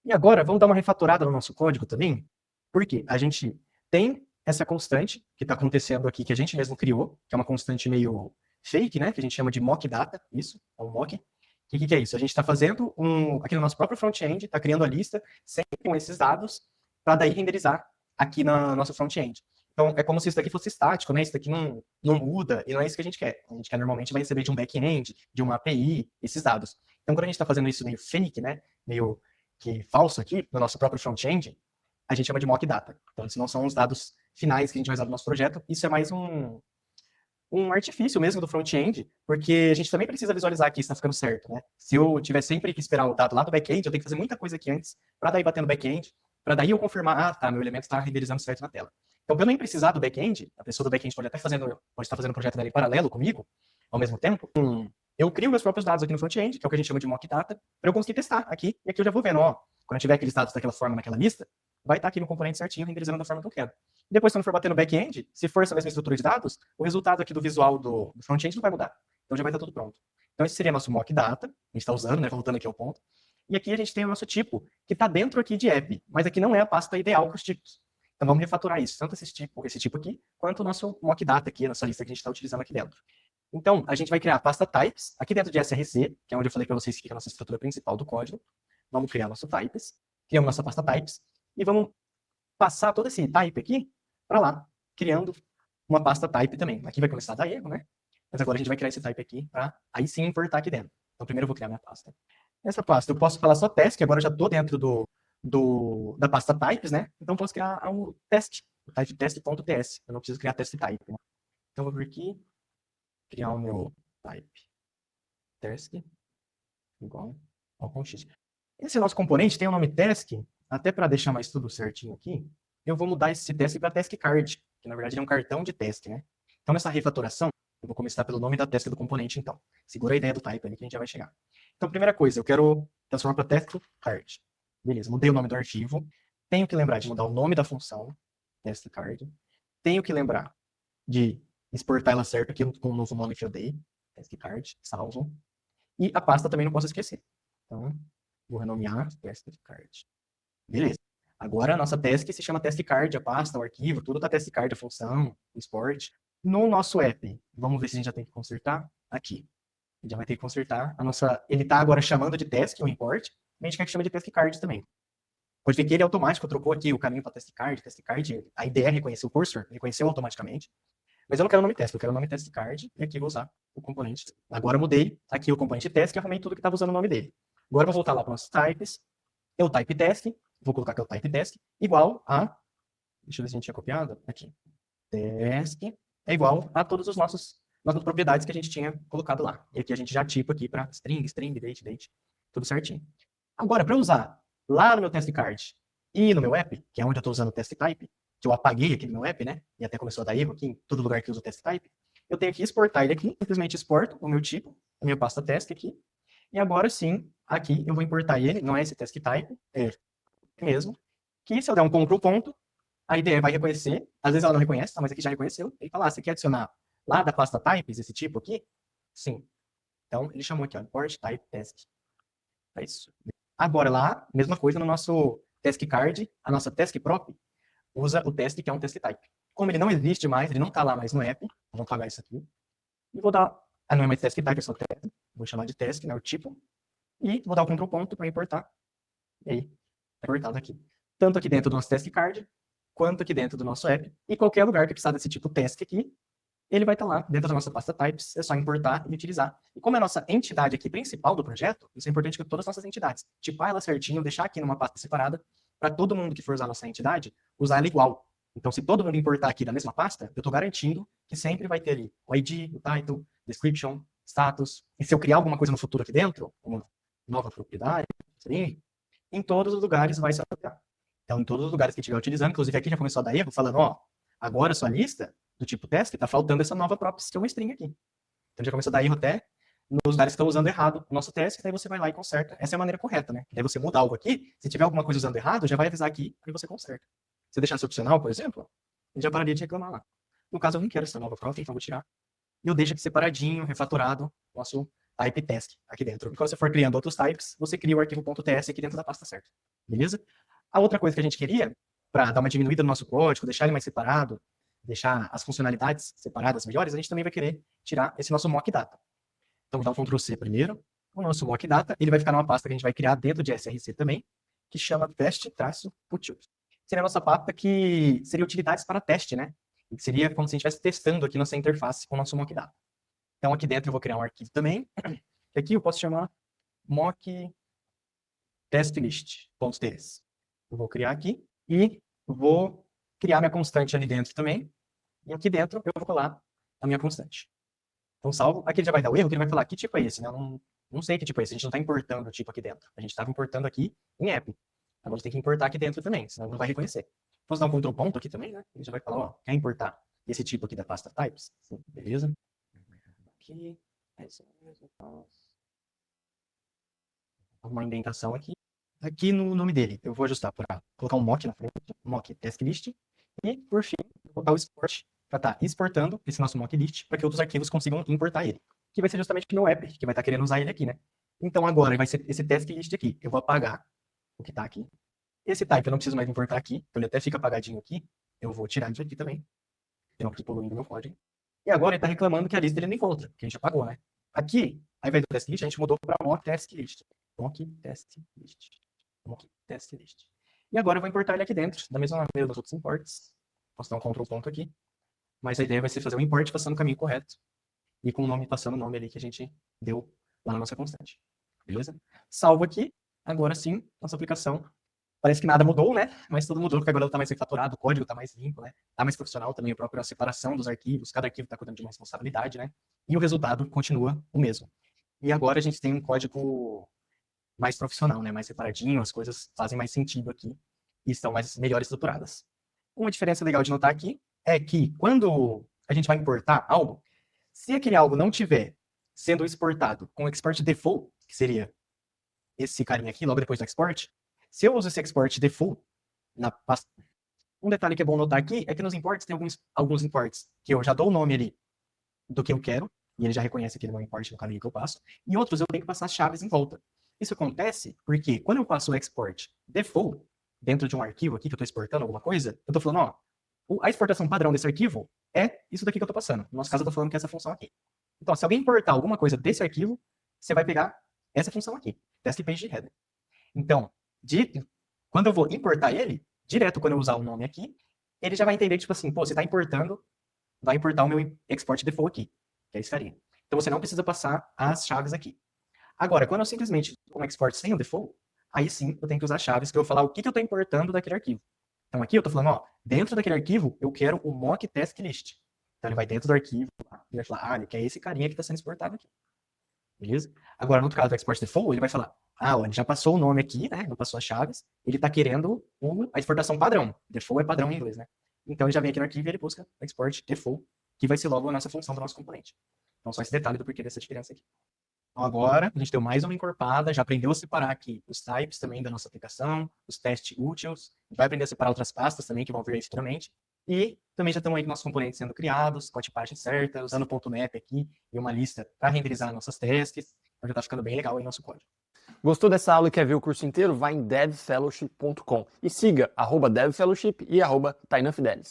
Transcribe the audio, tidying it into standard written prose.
E agora, vamos dar uma refatorada no nosso código também, porque a gente tem essa constante que está acontecendo aqui, que a gente mesmo criou, que é uma constante meio fake, né? Que a gente chama de mock data, isso, é um mock. O que é isso? A gente está fazendo aqui no nosso próprio front-end, está criando a lista sempre com esses dados, para daí renderizar aqui na nossa front-end. Então, é como se isso daqui fosse estático, né? Isso daqui não muda, e não é isso que a gente quer. A gente quer normalmente vai receber de um back-end, de uma API, esses dados. Então, quando a gente está fazendo isso meio fake, né? Meio que falso aqui, no nosso próprio front-end, a gente chama de mock data. Então, esses não são os dados finais que a gente vai usar no nosso projeto. Isso é mais um artifício mesmo do front-end, porque a gente também precisa visualizar aqui se está ficando certo, né? Se eu tiver sempre que esperar o dado lá do back-end, eu tenho que fazer muita coisa aqui antes, para daí bater no back-end, para daí eu confirmar, ah, tá, meu elemento está renderizando certo na tela. Então, para eu nem precisar do back-end, a pessoa do back-end pode estar fazendo o projeto dela em paralelo comigo, ao mesmo tempo, eu crio meus próprios dados aqui no front-end, que é o que a gente chama de mock data, para eu conseguir testar aqui, e aqui eu já vou vendo, ó, quando eu tiver aqueles dados daquela forma naquela lista, vai estar aqui no componente certinho, renderizando da forma que eu quero. Depois, quando for bater no back-end, se for essa mesma estrutura de dados, o resultado aqui do visual do front-end não vai mudar. Então já vai estar tudo pronto. Então esse seria nosso mock data, a gente está usando, né, voltando aqui ao ponto. E aqui a gente tem o nosso tipo, que está dentro aqui de app, mas aqui não é a pasta ideal para os tipos. Então vamos refatorar isso, tanto esse tipo aqui, quanto o nosso mock data aqui, a nossa lista que a gente está utilizando aqui dentro. Então, a gente vai criar a pasta types, aqui dentro de SRC, que é onde eu falei para vocês que é a nossa estrutura principal do código. Vamos criar nosso types, criamos nossa pasta types, e vamos passar todo esse type aqui para lá, criando uma pasta type também. Aqui vai começar a dar erro, né? Mas agora a gente vai criar esse type aqui para aí sim importar aqui dentro. Então primeiro eu vou criar minha pasta. Essa pasta eu posso falar só teste, que agora eu já estou dentro da pasta types, né? Então eu posso criar o teste, o type teste.ts. Eu não preciso criar teste type, né? Então eu vou vir aqui, criar o meu type teste igual ao com x. Esse nosso componente tem o nome task, até para deixar mais tudo certinho aqui, eu vou mudar esse task para task card, que na verdade é um cartão de task, né? Então nessa refatoração, eu vou começar pelo nome da task do componente, então. Segura a ideia do type ali que a gente já vai chegar. Então, primeira coisa, eu quero transformar para task card. Beleza, mudei o nome do arquivo. Tenho que lembrar de mudar o nome da função, task card. Tenho que lembrar de exportar ela certo aqui com o novo nome que eu dei, task card, salvo. E a pasta também não posso esquecer. Então, vou renomear task card. Beleza. Agora a nossa task se chama task card, a pasta, o arquivo, tudo tá task card, a função, o export. No nosso app, vamos ver se a gente já tem que consertar. Aqui. A gente já vai ter que consertar a nossa. Ele tá agora chamando de task, o import, a gente quer que chame de task card também. Pode ver que ele automático trocou aqui o caminho para task card, a IDE reconheceu o cursor, reconheceu automaticamente. Mas eu não quero o nome test, eu quero o nome test card, e aqui eu vou usar o componente. Agora eu mudei aqui o componente test, que arrumei tudo que estava usando o nome dele. Agora eu vou voltar lá para os nossos types, eu type test, vou colocar aqui o type test, igual a, deixa eu ver se a gente tinha copiado, aqui, test, é igual a todos os nossas propriedades que a gente tinha colocado lá. E aqui a gente já tipa aqui para string, date, tudo certinho. Agora, para usar lá no meu test card e no meu app, que é onde eu estou usando o test type, que eu apaguei aqui no meu app, né? E até começou a dar erro aqui em todo lugar que eu uso o test type, eu tenho que exportar ele aqui, simplesmente exporto o meu tipo, a minha pasta test aqui, e agora sim, aqui eu vou importar ele, não é esse test type, é mesmo, que se eu der um Ctrl ponto, a IDE vai reconhecer, às vezes ela não reconhece, tá? Mas aqui já reconheceu, ele fala, você quer adicionar lá da pasta types esse tipo aqui? Sim. Então, ele chamou aqui, ó, import type test. É isso. Agora lá, mesma coisa no nosso task card, a nossa task prop usa o teste que é um task type. Como ele não existe mais, ele não está lá mais no app, vamos apagar isso aqui. E vou dar, não é mais task type, é só teste. Vou chamar de task, né, o tipo. E vou dar o control ponto para importar. E aí, tá importado aqui. Tanto aqui dentro do nosso task card, quanto aqui dentro do nosso app. E qualquer lugar que precisar desse tipo task aqui, ele vai estar lá dentro da nossa pasta types, é só importar e utilizar. E como é a nossa entidade aqui principal do projeto, isso é importante que todas as nossas entidades, tipar ela certinho, deixar aqui numa pasta separada, para todo mundo que for usar a nossa entidade, usar ela igual. Então, se todo mundo importar aqui da mesma pasta, eu estou garantindo que sempre vai ter ali o ID, o title, description, status. E se eu criar alguma coisa no futuro aqui dentro, uma nova propriedade, assim, em todos os lugares vai se apropriar. Então, em todos os lugares que estiver utilizando, inclusive aqui já começou a dar erro, falando, ó, agora a sua lista do tipo teste, está faltando essa nova props, que é uma string aqui. Então já começou a dar erro até nos lugares que estão usando errado o nosso teste, daí você vai lá e conserta. Essa é a maneira correta, né? Daí você muda algo aqui, se tiver alguma coisa usando errado, já vai avisar aqui e você conserta. Se deixar opcional, por exemplo, ele já pararia de reclamar lá. No caso, eu não quero essa nova prop, então vou tirar. E eu deixo aqui separadinho, refatorado, nosso type test aqui dentro. E quando você for criando outros types, você cria o arquivo .ts aqui dentro da pasta certa. beleza? A outra coisa que a gente queria, para dar uma diminuída no nosso código, deixar ele mais separado, deixar as funcionalidades separadas melhores, a gente também vai querer tirar esse nosso mock data. Então, vou dar um Ctrl C primeiro. O nosso mock data, ele vai ficar numa pasta que a gente vai criar dentro de SRC também, que chama test-utils. Seria a nossa pasta que seria utilidades para teste, né? Que seria como se a gente estivesse testando aqui nossa interface com o nosso mock data. Então, aqui dentro eu vou criar um arquivo também, que aqui eu posso chamar mock testlist.ts. Eu vou criar aqui e vou criar minha constante ali dentro também. E aqui dentro eu vou colar a minha constante. Então, salvo. Aqui ele já vai dar o erro, que ele vai falar que tipo é esse, né? Eu não sei que tipo é esse. A gente não está importando o tipo aqui dentro. A gente estava importando aqui em app. Agora a gente tem que importar aqui dentro também, senão ele não vai reconhecer. Posso dar um Ctrl ponto aqui também, né? Ele já vai falar, ó, quer importar esse tipo aqui da pasta types? Sim, beleza. Aqui, uma indentação aqui. Aqui no nome dele, eu vou ajustar para colocar um mock na frente, mock task list, e por fim, vou colocar o export para estar exportando esse nosso mock list para que outros arquivos consigam importar ele. Que vai ser justamente o meu app, que vai estar querendo usar ele aqui, né? Então agora vai ser esse task list aqui. Eu vou apagar o que está aqui. Esse type eu não preciso mais importar aqui, então ele até fica apagadinho aqui. Eu vou tirar isso aqui também. Eu não preciso poluir o meu código. E agora ele está reclamando que a lista dele não encontra, que a gente apagou, né? Aqui, ao invés do task list, a gente mudou para mock task list. Mock task list. Mock task list. E agora eu vou importar ele aqui dentro, da mesma maneira dos outros imports. Posso dar um Ctrl ponto aqui. Mas a ideia vai ser fazer um import passando o caminho correto. E com o nome, passando o nome ali que a gente deu lá na nossa constante. Beleza? Salvo aqui. Agora sim, nossa aplicação. Parece que nada mudou, né? Mas tudo mudou, porque agora ela está mais refatorado, o código está mais limpo, né? Está mais profissional também, a própria separação dos arquivos. Cada arquivo está cuidando de uma responsabilidade, né? E o resultado continua o mesmo. E agora a gente tem um código mais profissional, né? Mais separadinho, as coisas fazem mais sentido aqui e estão melhor estruturadas. Uma diferença legal de notar aqui é que quando a gente vai importar algo, se aquele algo não tiver sendo exportado com o export default, que seria esse carinha aqui, logo depois do export, se eu uso esse export default na pasta... Um detalhe que é bom notar aqui é que nos imports tem alguns imports que eu já dou o nome ali do que eu quero, e ele já reconhece aquele meu import no caminho que eu passo, e outros eu tenho que passar as chaves em volta. Isso acontece porque quando eu passo o export default dentro de um arquivo aqui que eu estou exportando alguma coisa, eu estou falando, ó, a exportação padrão desse arquivo é isso daqui que eu estou passando. No nosso caso, eu estou falando que é essa função aqui. Então, se alguém importar alguma coisa desse arquivo, você vai pegar essa função aqui, test page header. Então, quando eu vou importar ele, direto quando eu usar o nome aqui, ele já vai entender que, tipo assim, pô, você está importando, vai importar o meu export default aqui, que é esse carinha. Então, você não precisa passar as chaves aqui. Agora, quando eu simplesmente um export sem o default, aí sim eu tenho que usar chaves que eu vou falar o que eu estou importando daquele arquivo. Então aqui eu estou falando, ó, dentro daquele arquivo eu quero o mock task list. Então ele vai dentro do arquivo e vai falar, ele quer esse carinha que está sendo exportado aqui. Beleza? Agora, no outro caso do export default, ele vai falar, ó, ele já passou o nome aqui, né? Não passou as chaves, ele está querendo a exportação padrão. Default é padrão em inglês, né? Então ele já vem aqui no arquivo e ele busca o export default, que vai ser logo a nossa função do nosso componente. Então só esse detalhe do porquê dessa diferença aqui. Então, agora, a gente deu mais uma encorpada, já aprendeu a separar aqui os types também da nossa aplicação, os test úteis, vai aprender a separar outras pastas também, que vão vir aí futuramente, e também já estamos aí com nossos componentes sendo criados, com a tipagem certa, usando o ponto .map aqui e uma lista para renderizar nossas testes, então já está ficando bem legal aí nosso código. Gostou dessa aula e quer ver o curso inteiro? Vai em devfellowship.com e siga @devfellowship e @tainafidelies.